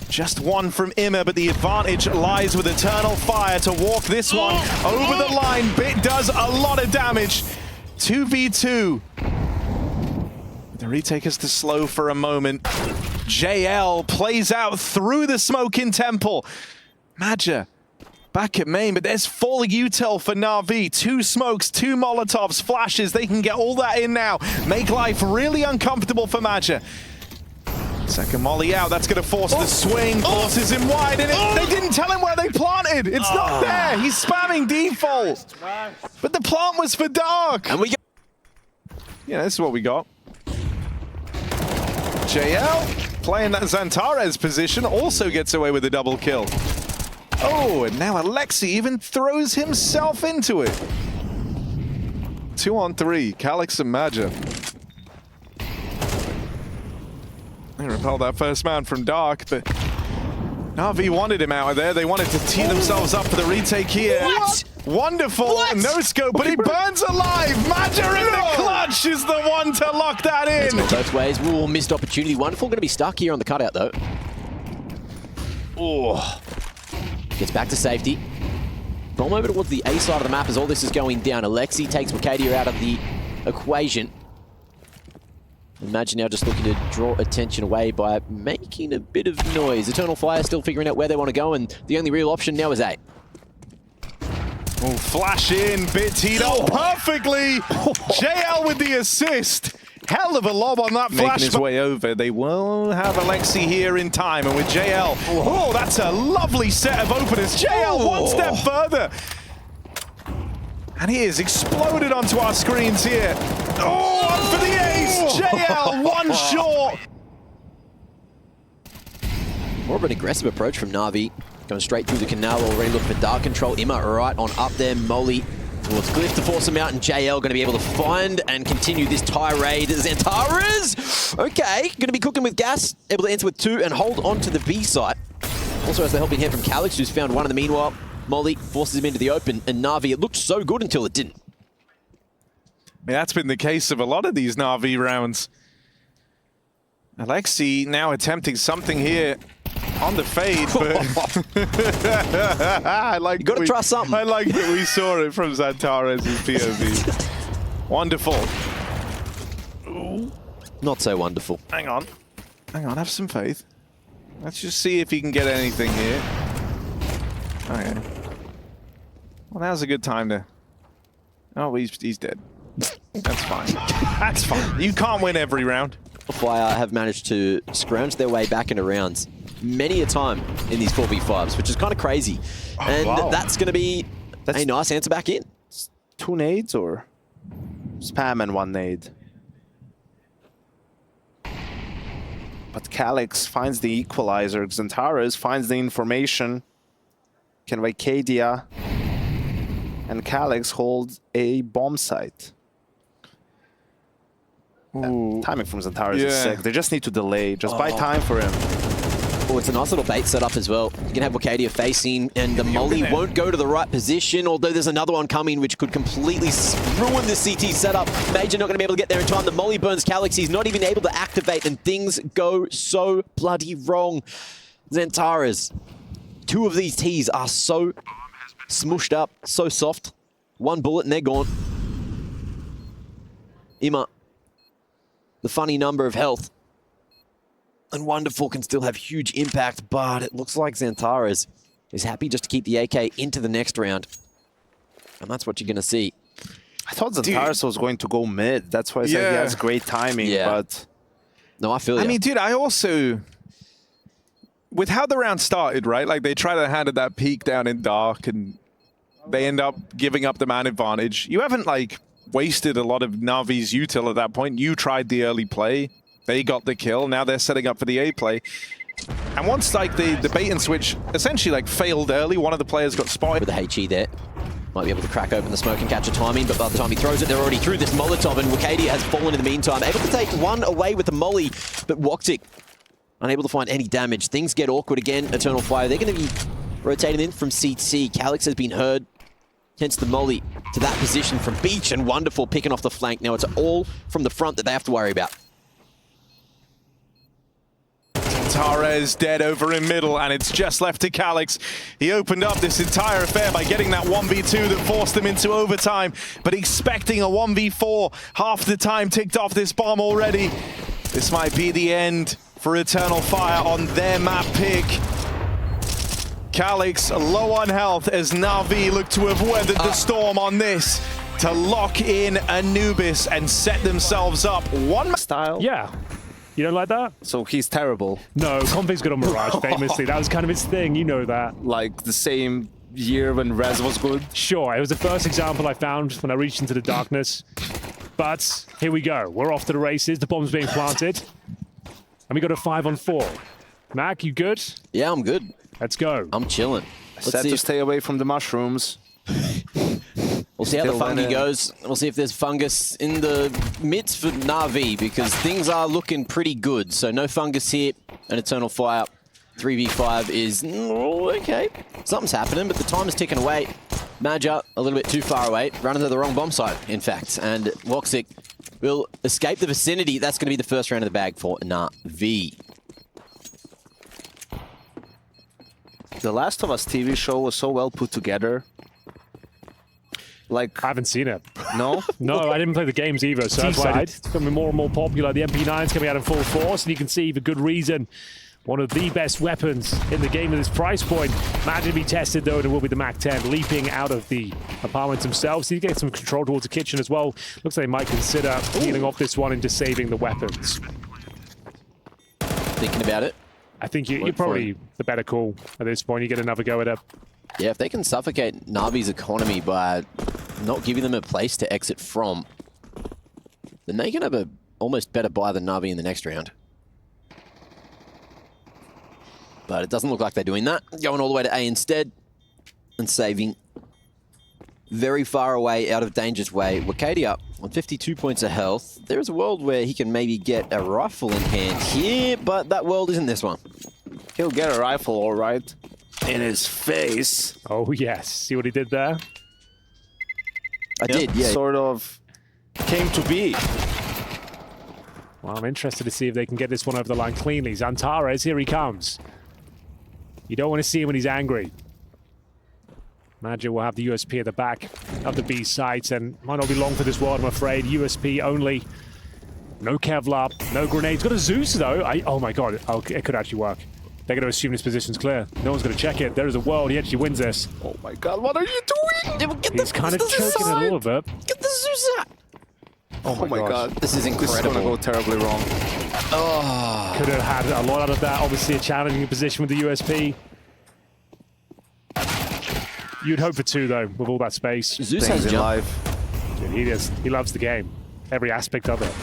Just one from Immer, but the advantage lies with Eternal Fire to walk this one over the line. Bit does a lot of damage. 2v2. The retake is to slow for a moment. JL plays out through the smoke in Temple. Madja back at main, but there's full util for Na'Vi. 2 smokes, 2 Molotovs, flashes. They can get all that in now. Make life really uncomfortable for Madja. Second molly out. That's going to force the swing. Forces him wide. And they didn't tell him where they planted. It's not there. He's spamming default. But the plant was for Dark. And we go. Yeah, this is what we got. JL playing that Xantares position also gets away with a double kill. Oh, and now Alexi even throws himself into it. 2 on 3, Calix and Maja. They repelled that first man from Dark, but NAVI wanted him out of there. They wanted to tee themselves up for the retake here. What? Wonderful. What? No scope, but he burns alive. Maja in the clutch is the one to lock that in. Both ways. Ooh, missed opportunity. Wonderful. Going to be stuck here on the cutout, though. Oh. Gets back to safety. Bomb over towards the A side of the map as all this is going down. Alexi takes Wakadia out of the equation. Imagine now just looking to draw attention away by making a bit of noise. Eternal Fire still figuring out where they want to go, and the only real option now is A. Oh, flash in, bit teed up perfectly. JL with the assist. Hell of a lob on that flash. Making his way over. They will have Alexi here in time, and with JL, oh, that's a lovely set of openers. JL one step further. And he is exploded onto our screens here. Oh, up for the ace. JL one short. More of an aggressive approach from NAVI. Going straight through the canal already, looking for Dark Control. Imma right on up there. Molly towards Glyph to force him out, and JL going to be able to find and continue this tirade. Xantares, okay, going to be cooking with gas, able to enter with 2 and hold on to the B site. Also has the helping hand from Calix, who's found one in the meanwhile. Molly forces him into the open, and NAVI, it looked so good until it didn't. I mean, that's been the case of a lot of these NAVI rounds. Alexi now attempting something here on the fade, but I like. You got to try something. I like that we saw it from Xantares' POV. Wonderful. Ooh. Not so wonderful. Hang on, have some faith. Let's just see if he can get anything here. Okay. Well, now's a good time to. Oh, he's dead. That's fine. That's fine. You can't win every round. Fire have managed to scrounge their way back into rounds many a time in these 4v5s, which is kind of crazy. And that's going to be a nice answer back in. 2 nades or spam and 1 nade? But Calix finds the equalizer. Xantares finds the information. Can Wakadia and Calix hold a bomb site? Timing from Xantares is sick. They just need to delay. Just buy time for him. Oh, it's a nice little bait setup as well. You can have Wakadia facing, and the molly won't go to the right position, although there's another one coming which could completely ruin the CT setup. Major not going to be able to get there in time. The molly burns Calix. He's not even able to activate, and things go so bloody wrong. Xantares. 2 of these Ts are so smushed up, so soft. 1 bullet and they're gone. Imma. The funny number of health. And Wonderful can still have huge impact, but it looks like Xantares is happy just to keep the AK into the next round. And that's what you're going to see. I thought Xantares was going to go mid. That's why I said he has great timing, but... No, I feel you. I mean, dude, I also... With how the round started, right? Like, they try to hand it that peak down in Dark, and they end up giving up the man advantage. You haven't, like, wasted a lot of Navi's util at that point. You tried the early play. They got the kill. Now they're setting up for the A play. And once, like, the bait and switch essentially, like, failed early, one of the players got spotted. With the HE there. Might be able to crack open the smoke and catch a timing, but by the time he throws it, they're already through this Molotov, and Wakadia has fallen in the meantime. Able to take 1 away with the molly, but Woktik unable to find any damage. Things get awkward again. Eternal Fire, they're going to be rotating in from CT. Calix has been heard. Hence the molly to that position from Beach, and Wonderful picking off the flank. Now it's all from the front that they have to worry about. Xantares dead over in middle, and it's just left to Calix. He opened up this entire affair by getting that 1v2 that forced them into overtime, but expecting a 1v4. Half the time ticked off this bomb already. This might be the end for Eternal Fire on their map pick. Calix low on health as NAVI look to have weathered the storm on this to lock in Anubis and set themselves up. One style. Yeah. You don't like that? So he's terrible. No, Config's good on Mirage, famously. That was kind of his thing, you know that. Like the same year when Rez was good. Sure, it was the first example I found when I reached into the darkness. But here we go. We're off to the races. The bomb's being planted. And we got a 5-on-4. Mac, you good? Yeah, I'm good. Let's go. I'm chilling. Said to stay away from the mushrooms. We'll see how the fungi goes. We'll see if there's fungus in the midst for Na'Vi, because things are looking pretty good. So no fungus here. An Eternal Fire. 3v5 is okay. Something's happening, but the time is ticking away. Madja a little bit too far away. Running to the wrong bomb site, in fact. And Woxic will escape the vicinity. That's going to be the first round of the bag for Na'Vi. The Last of Us TV show was so well put together. Like, I haven't seen it. No? No, I didn't play the games either, so that's why it's becoming more and more popular. The MP9's coming out in full force, and you can see for good reason. One of the best weapons in the game at this price point. Imagine to be tested, though, and it will be the MAC-10 leaping out of the apartments themselves. So you get some control towards the kitchen as well. Looks like they might consider healing off this one into saving the weapons. Thinking about it. I think you're probably the better call at this point. You get another go at it. Yeah, if they can suffocate Na'Vi's economy by not giving them a place to exit from, then they can have a almost better buy than Na'Vi in the next round. But it doesn't look like they're doing that. Going all the way to A instead and saving very far away, out of danger's way. Wakadia on 52 points of health. There is a world where he can maybe get a rifle in hand here, but that world isn't this one. He'll get a rifle, all right. In his face. Oh, yes. See what he did there? I did, yeah. Sort of came to be. Well, I'm interested to see if they can get this one over the line cleanly. Xantares, here he comes. You don't want to see him when he's angry. Madja will have the USP at the back of the B site, and might not be long for this world, I'm afraid. USP only. No Kevlar, no grenades. Got a Zeus, though. Oh, my God. Oh, it could actually work. They're going to assume this position's clear. No one's going to check it. There is a world. He actually wins this. Oh, my God. What are you doing? He's kind of choking it a little bit. Get the Zeus out! Oh, my God. This is incredible. This is going to go terribly wrong. Oh. Could have had a lot out of that. Obviously, a challenging position with the USP. You'd hope for two, though, with all that space. Zeus has in jump. life. Dude, he loves the game. Every aspect of it.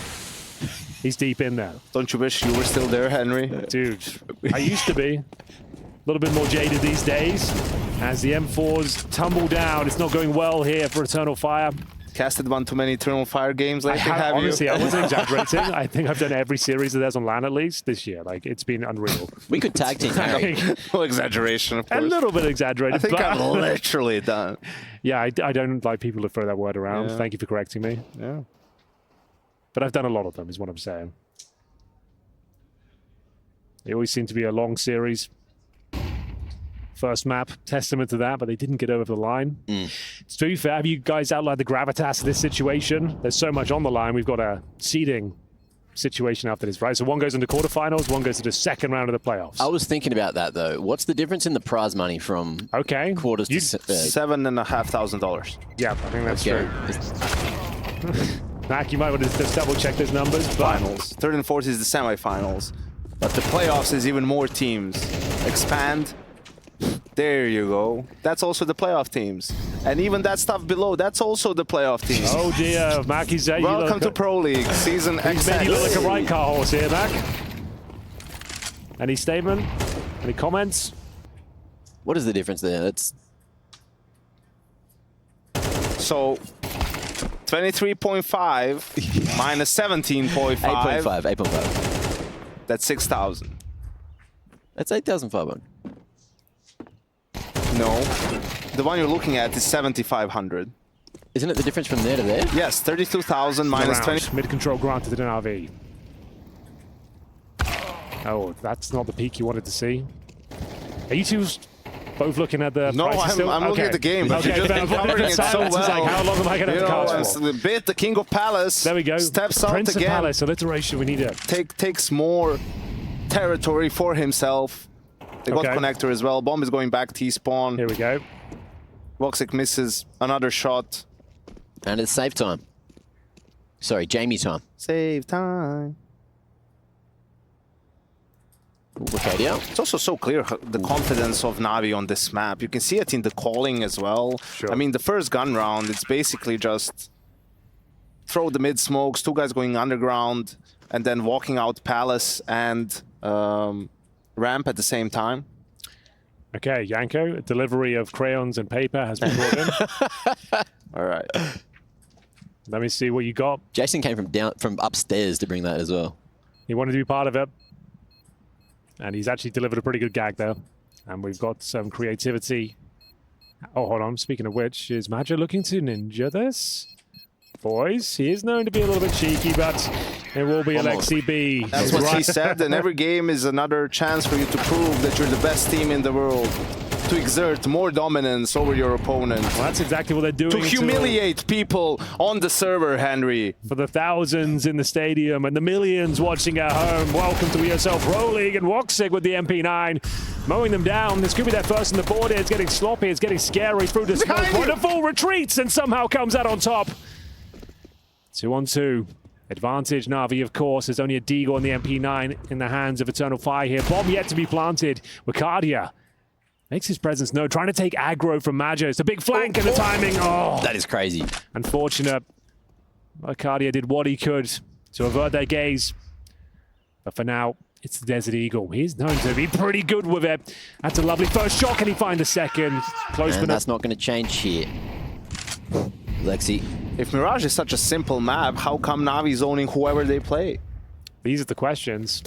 He's deep in there. Don't you wish you were still there, Henry? Dude, I used to be. A little bit more jaded these days. As the M4s tumble down, it's not going well here for Eternal Fire. Casted one too many Eternal Fire games lately, have honestly, you? I wasn't exaggerating. I think I've done every series that there's on LAN at least this year. Like, it's been unreal. We could tag team Harry. No exaggeration, of course. A little bit exaggerated. I think but I'm literally done. Yeah, I don't like people to throw that word around. Yeah. Thank you for correcting me. Yeah. But I've done a lot of them, is what I'm saying. They always seem to be a long series. First map, testament to that, but they didn't get over the line. To be fair, have you guys outlined the gravitas of this situation? There's so much on the line. We've got a seeding situation after this, right? So one goes into quarterfinals, one goes to the second round of the playoffs. I was thinking about that, though. What's the difference in the prize money from quarters to... $7,500. Yeah, I think that's true. Mac, you might want to just double check those numbers. Finals. Third and fourth is the semifinals. But the playoffs is even more teams. Expand. There you go. That's also the playoff teams. And even that stuff below, that's also the playoff teams. Oh dear, Mac, he's welcome to Pro League Season XX. He's made you look like a right car horse here, Mac. Any statement? Any comments? What is the difference there? That's... So, 23.5 minus 17.5. 8.5. That's 6,000. That's 8,500. No. The one you're looking at is 7,500. Isn't it the difference from there to there? Yes, 32,000 minus 20. Mid-control granted to the NAVI. Oh, that's not the peak you wanted to see. Are you two both looking at the No, I'm looking at the game, but you're just covering it so well. Like, how long am I going to have to cast for? The bit, the King of Palace. There we go. Steps out Prince again. of Palace, alliteration, we need it. Takes more territory for himself. They got connector as well. Bomb is going back T-spawn. Here we go. Woxic misses another shot. And it's save time. Sorry, Jamie time. Save time. Wicadia. It's also so clear the confidence of Navi on this map. You can see it in the calling as well. Sure. I mean, the first gun round, it's basically just throw the mid smokes, 2 guys going underground, and then walking out Palace and ramp at the same time. Okay, Yanko, a delivery of crayons and paper has been brought in. All right. Let me see what you got. Jason came from upstairs to bring that as well. He wanted to be part of it. And he's actually delivered a pretty good gag there. And we've got some creativity. Oh, hold on. Speaking of which, is Majo looking to ninja this? Boys, he is known to be a little bit cheeky, but it will be Alexi B. That's what he said, and every game is another chance for you to prove that you're the best team in the world, to exert more dominance over your opponent. Well, that's exactly what they're doing. To humiliate people on the server, Henry. For the thousands in the stadium and the millions watching at home, welcome to ESL Pro League, and Woxic with the MP9 mowing them down. This could be their first on the board. It's getting sloppy, it's getting scary through the smoke. Wonderful retreats and somehow comes out on top. 2-on-2. Advantage Navi, of course. There's only a Deagle on the MP9 in the hands of Eternal Fire here. Bomb yet to be planted. Wicadia makes his presence known, trying to take aggro from Majo. It's a big flank and the timing. Oh, That is crazy. unfortunate. Wicadia did what he could to avert their gaze. But for now, it's the Desert Eagle. He's known to be pretty good with it. That's a lovely first shot. Can he find the second? Close, And but that's not going to change here. Lexi. If Mirage is such a simple map, how come Navi's owning whoever they play? these are the questions.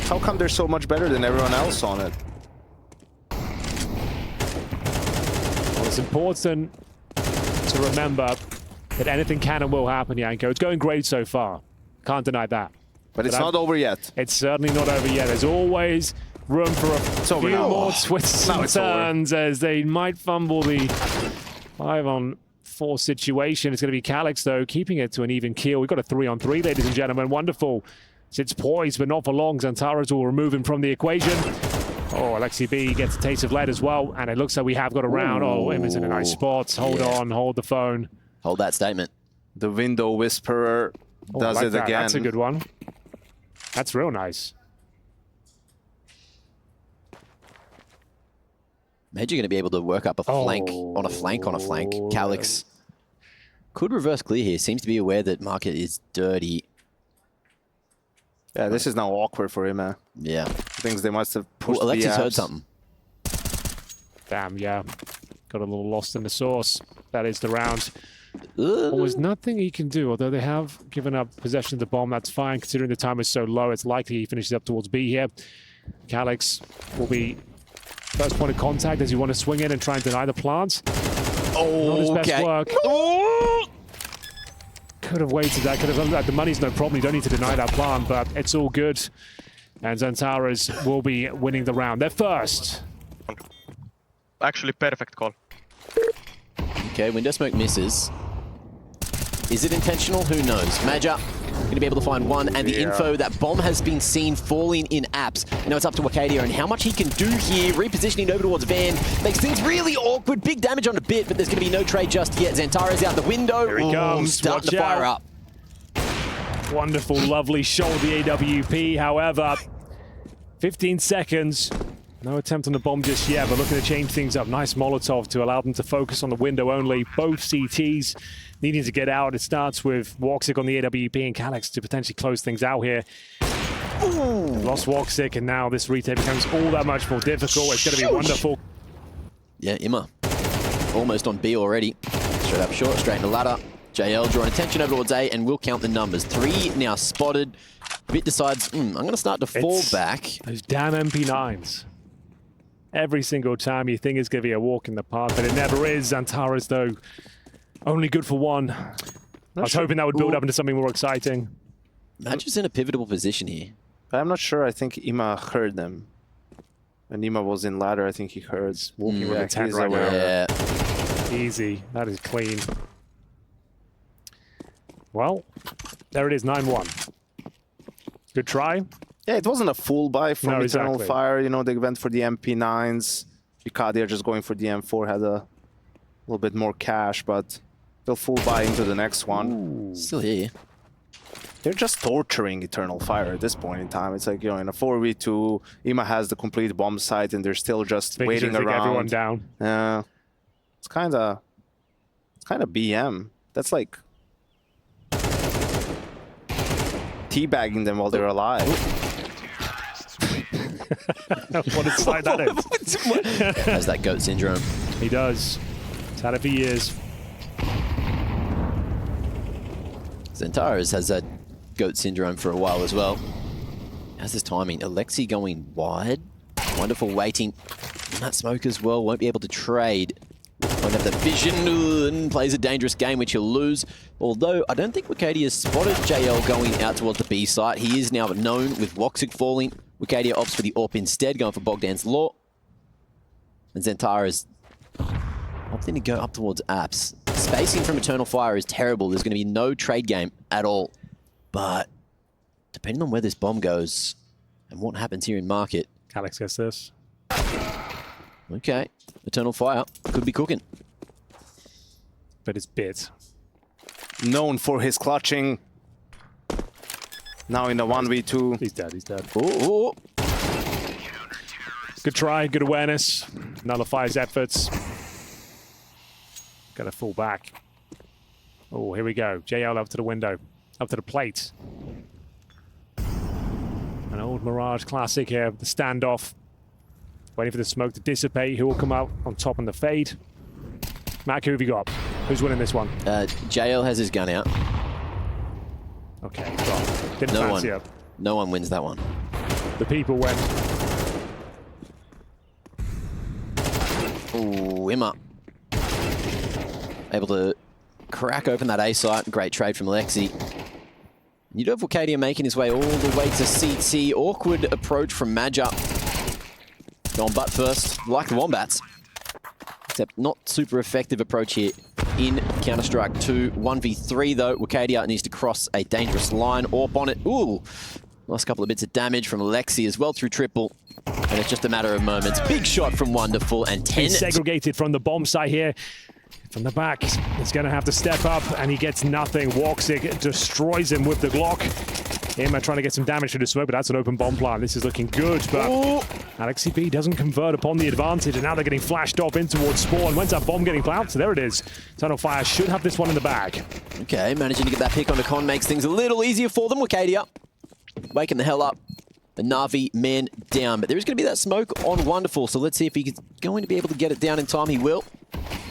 How come they're so much better than everyone else on it? Well, it's important to remember that anything can and will happen, Yanko. It's going great so far. Can't deny that. But it's not over yet. It's certainly not over yet. There's always room for a few more twists and turns as they might fumble the 5-on-4 situation. It's going to be Calix, though, keeping it to an even keel. We've got a 3-on-3, ladies and gentlemen. Wonderful. Sits poised, but not for long. Xantaras will remove him from the equation. Oh, Alexi B gets a taste of lead as well, and it looks like we have got a round. Oh, Im's in a nice spot. Hold on, hold the phone. Hold that statement. The Window Whisperer does like it that. again. That's a good one. That's real nice. Imagine you're going to be able to work up a flank on a flank on a flank. Calix could reverse clear here. Seems to be aware that market is dirty. Yeah, this is now awkward for him, man. Yeah. Things they must have pushed. Alexis heard something. Damn, yeah. Got a little lost in the sauce. That is the round. Well, there's nothing he can do, although they have given up possession of the bomb. That's fine, considering the time is so low. It's likely he finishes up towards B here. Calix will be first point of contact as you want to swing in and try and deny the plant. Oh, Not his best okay. work. Could have waited that, could have done that. The money's no problem. You don't need to deny that plant, but it's all good. And Xantaras will be winning the round. They're first. Actually, perfect call. Okay, window smoke misses. Is it intentional? Who knows? Maja going to be able to find one, and the info that bomb has been seen falling in apps. Now it's up to Wicadia and how much he can do here. Repositioning over towards Van makes things really awkward. Big damage on a bit, but there's going to be no trade just yet. Xantaras out the window. Here he comes. Starting Watch to fire out. up. Wonderful, lovely shot with the AWP. However, 15 seconds. No attempt on the bomb just yet, but looking to change things up. Nice Molotov to allow them to focus on the window only. Both CTs needing to get out. It starts with Woxic on the AWP and Calix to potentially close things out here. Lost Woxic, and now this retake becomes all that much more difficult. It's going to be wonderful. Yeah, Imma. Almost on B already. Straight up short, straight in the ladder. JL drawing attention over towards A, and will count the numbers. 3 now spotted. Bit decides, I'm going to start to fall back. Those damn MP9s. Every single time you think it's going to be a walk in the park, but it never is. Xantaras, though, only good for one. I was hoping that would build up into something more exciting. Maja's in a pivotal position here. I'm not sure. I think Ima heard them. When Ima was in ladder, I think he heard. Walking with a 10 he's right aware. now. Yeah. Easy. That is clean. Well, there it is, 9-1. Good try. Yeah, it wasn't a full buy from No, Eternal exactly. Fire. You know, they went for the MP9s. Wicadia just going for the M4, had a little bit more cash, but they'll full buy into the next one. Still here. They're just torturing Eternal Fire at this point in time. It's like, you know, in a 4v2, Ima has the complete bomb site and they're still just waiting around. Everyone down. Yeah. It's kind of BM. That's like teabagging them while they're alive. What a sight that is. Has that goat syndrome. He does. He's had it for years. Zentaris has that goat syndrome for a while as well. How's this timing? Alexi going wide. Wonderful waiting. And that smoke as well. Won't be able to trade. Won't have the vision and plays a dangerous game, which he'll lose. Although, I don't think Wicadia has spotted JL going out towards the B site. He is now known with Woxic falling. Wicadia opts for the AWP instead, going for Bogdan's Law. And Zentaris opting to go up towards Apps. Spacing from Eternal Fire is terrible. There's going to be no trade game at all. But depending on where this bomb goes and what happens here in Market. Alex gets this. Okay. Eternal Fire could be cooking. But it's bit. Known for his clutching. Now in the 1v2. He's dead, he's dead. Ooh. Good try, good awareness. Nullifies efforts. Got to fall back. Oh, here we go. JL up to the window. Up to the plate. An old Mirage classic here. The standoff. Waiting for the smoke to dissipate. Who will come out on top in the fade? Mac, who have you got? Who's winning this one? JL has his gun out. Okay, well, didn't fancy it. No one wins that one. The people win. Ooh, Emma. Able to crack open that A site. Great trade from Alexi. You do have Wicadia making his way all the way to CT. Awkward approach from Madja. Going butt first, like the Wombats. Except not super effective approach here in Counter-Strike 2. 1v3 though. Wicadia needs to cross a dangerous line. AWP on it. Ooh! Last couple of bits of damage from Alexi as well through triple. And it's just a matter of moments. Big shot from Wonderful and 10. He's segregated from the bomb site here. From the back, he's going to have to step up, and he gets nothing. Woxic destroys him with the Glock. Emma trying to get some damage to the smoke, but that's an open bomb plant. This is looking good, but Alexi B doesn't convert upon the advantage, and now they're getting flashed off in towards Spawn. When's that bomb getting planted? So there it is. Eternal Fire should have this one in the bag. Okay, managing to get that pick on the con makes things a little easier for them. Wicadia waking the hell up. The Navi man down, but there is going to be that smoke on Wonderful, so let's see if he's going to be able to get it down in time. He will.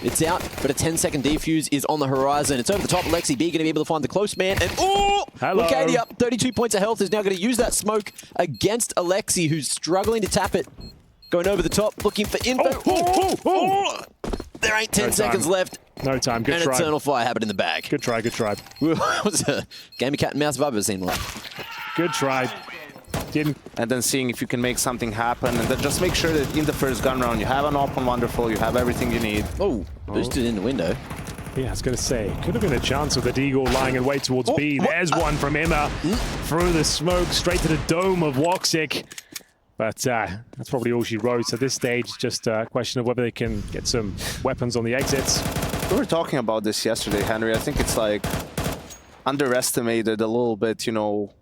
It's out, but a 10-second defuse is on the horizon. It's over the top. Alexi B going to be able to find the close man, and Wicadia, 32 points of health, is now going to use that smoke against Alexi, who's struggling to tap it. Going over the top, looking for info. There ain't 10 seconds left. No time. Good try. And Eternal Fire have it in the bag. Good try. Good try. It was a game of cat and mouse I've ever seen one. Good try. Didn't. And then seeing if you can make something happen, and then just make sure that in the first gun round you have an AWP on Wonderful, you have everything you need. Oh, boosted in the window. Yeah, I was going to say, could have been a chance with the Deagle lying in wait towards B. There's one from Emma through the smoke, straight to the dome of Woxic. But that's probably all she wrote. So this stage, just a question of whether they can get some weapons on the exits. We were talking about this yesterday, Henry. I think it's like underestimated a little bit, you know,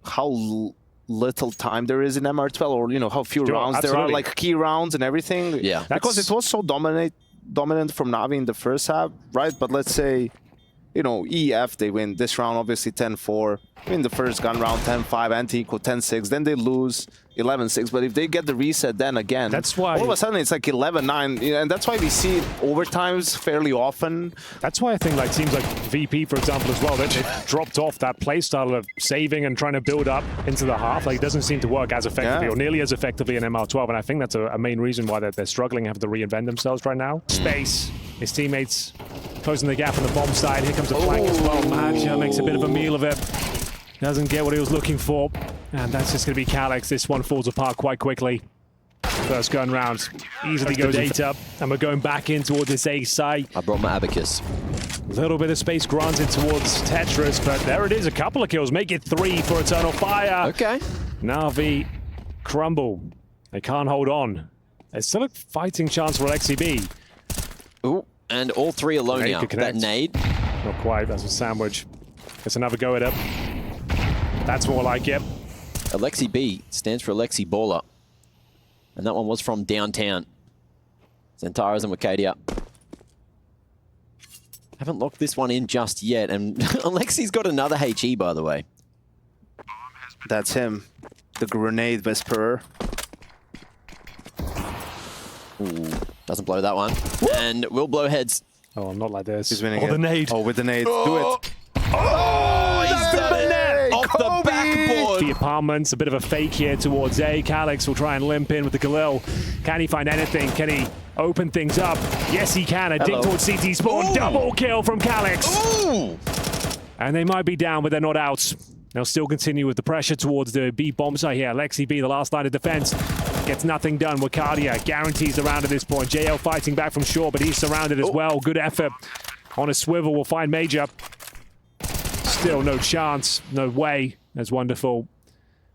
how little time there is in MR12, or, you know, how few rounds there are, like key rounds and everything. Yeah. Because it was so dominant from Navi in the first half, right? But let's say, you know, EF, they win this round, obviously 10-4. Win the first gun round, 10-5, anti-equal, 10-6. Then they lose 11-6. But if they get the reset then again, that's why all of a sudden it's like 11-9. And that's why we see overtimes fairly often. That's why I think like teams like VP, for example, as well, they've dropped off that playstyle of saving and trying to build up into the half. Like, it doesn't seem to work as effectively or nearly as effectively in MR12. And I think that's a main reason why they're struggling, having to reinvent themselves right now. Space. His teammates closing the gap on the bomb side. Here comes a flank as well. Maggia makes a bit of a meal of it. Doesn't get what he was looking for. And that's just going to be Calyx. This one falls apart quite quickly. First gun round easily goes 8 up. And we're going back in towards this A site. I brought my abacus. A little bit of space granted towards Tetris, but there it is. A couple of kills. Make it 3 for Eternal Fire. Okay. Navi crumble. They can't hold on. There's still a fighting chance for Alexi B. Ooh, and all three alone now. That nade. Not quite. That's a sandwich. Gets another go at it. That's more like it. Alexi B stands for Alexi Baller. And that one was from downtown. Zentaras and Wakadia. Haven't locked this one in just yet. And Alexi's got another HE, by the way. That's him. The grenade whisperer. Ooh, doesn't blow that one. And will blow heads. Oh, not like this. He's winning Oh, it. the nade. Oh, with the nade. Do it. Oh, he's done it! Off the backboard! The apartments, a bit of a fake here towards A. Calix will try and limp in with the Galil. Can he find anything? Can he open things up? Yes, he can. A dig towards CT spawn. Ooh. Double kill from Calix. Ooh! And they might be down, but they're not out. They'll still continue with the pressure towards the B bomb site here. Lexi B, the last line of defense, gets nothing done. Wakadia guarantees the round at this point. JL fighting back from shore, but he's surrounded as well. Good effort on a swivel. Will find Major. Still no chance, no way. As Wonderful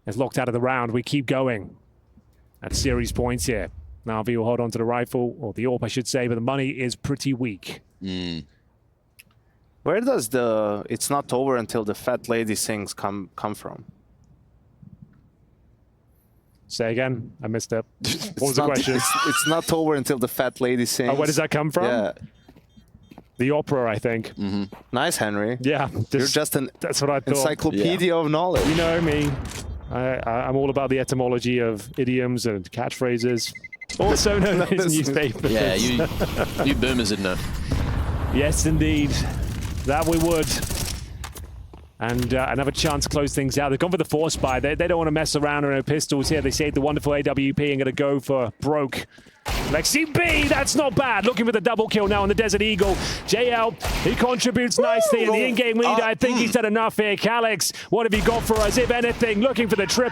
is locked out of the round. We keep going at series points here. NAVI will hold on to the rifle, or the AWP, I should say, but the money is pretty weak. Where does the "it's not over until the fat lady sings" come from? Say again? I missed it. What was It's the not- question? It's not over until the fat lady sings. Oh, where does that come from? Yeah. The opera, I think. Nice, Henry. Yeah. You're just an That's what I thought. encyclopedia of knowledge. You know me. I'm all about the etymology of idioms and catchphrases. Also known as newspapers. Yeah, you boomers would know. Yes, indeed. That we would. And another chance to close things out. They've gone for the force buy. They don't want to mess around on no pistols here. They saved the wonderful AWP and going to go for broke. Lexi B, that's not bad. Looking for the double kill now on the Desert Eagle. JL, he contributes nicely. And the in-game lead, I think he's done enough here. Calix, what have you got for us? If anything, looking for the trip.